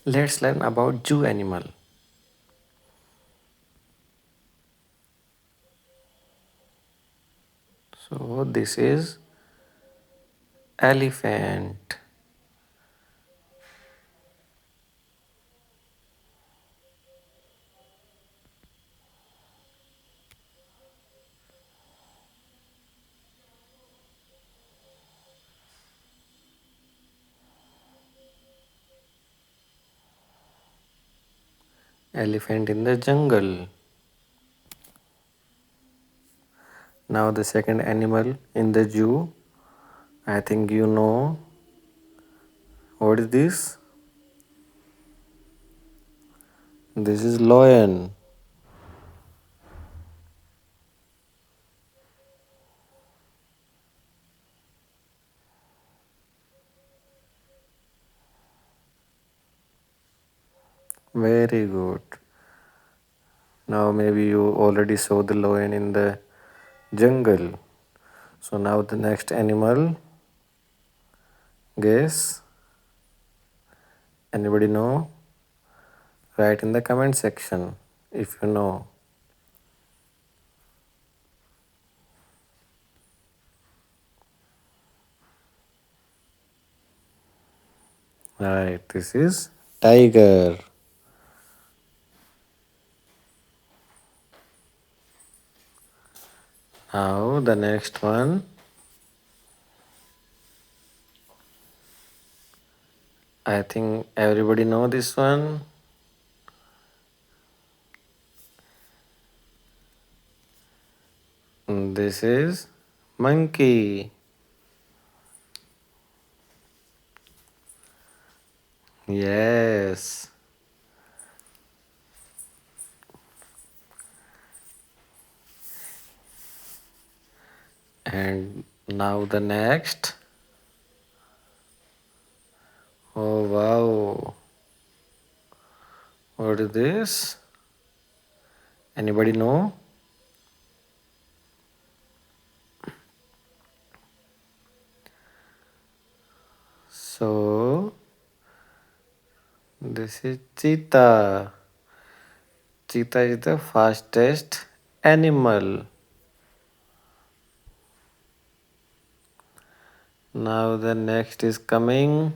Let's learn about zoo animal. So this is elephant. Elephant in the jungle. Now the second animal in the zoo. I think you know what is this? This is lion. Very good. Now maybe you already saw the lion in the jungle. So now the next animal. Guess. Anybody know? Write in the comment section if you know. Right, this is tiger. Now the next one. I think everybody know this one. This is monkey. Yes. And now the next. Oh wow. What is this? Anybody know? So this is cheetah. Cheetah is the fastest animal. Now the next is coming.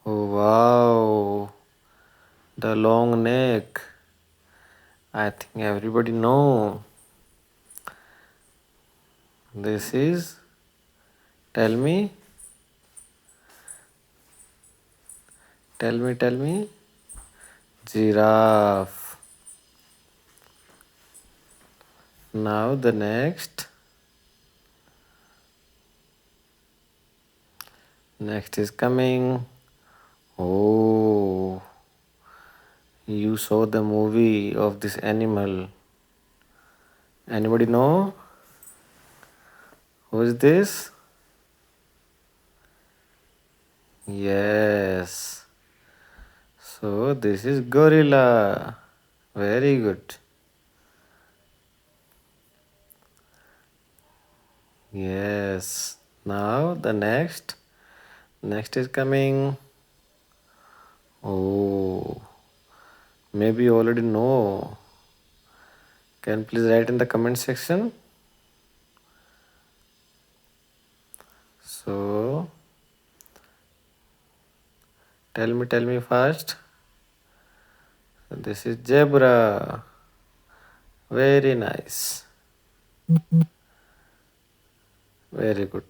Oh wow. The long neck. I think everybody know. This is, tell me, tell me, giraffe. Now the next is coming. Oh, you saw the movie of this animal. Anybody know? Who is this? Yes. So this is gorilla. Very good. Yes. Now the next is coming. Oh, maybe you already know. Can please write in the comment section. So tell me fast. This is zebra. Very nice. Very good.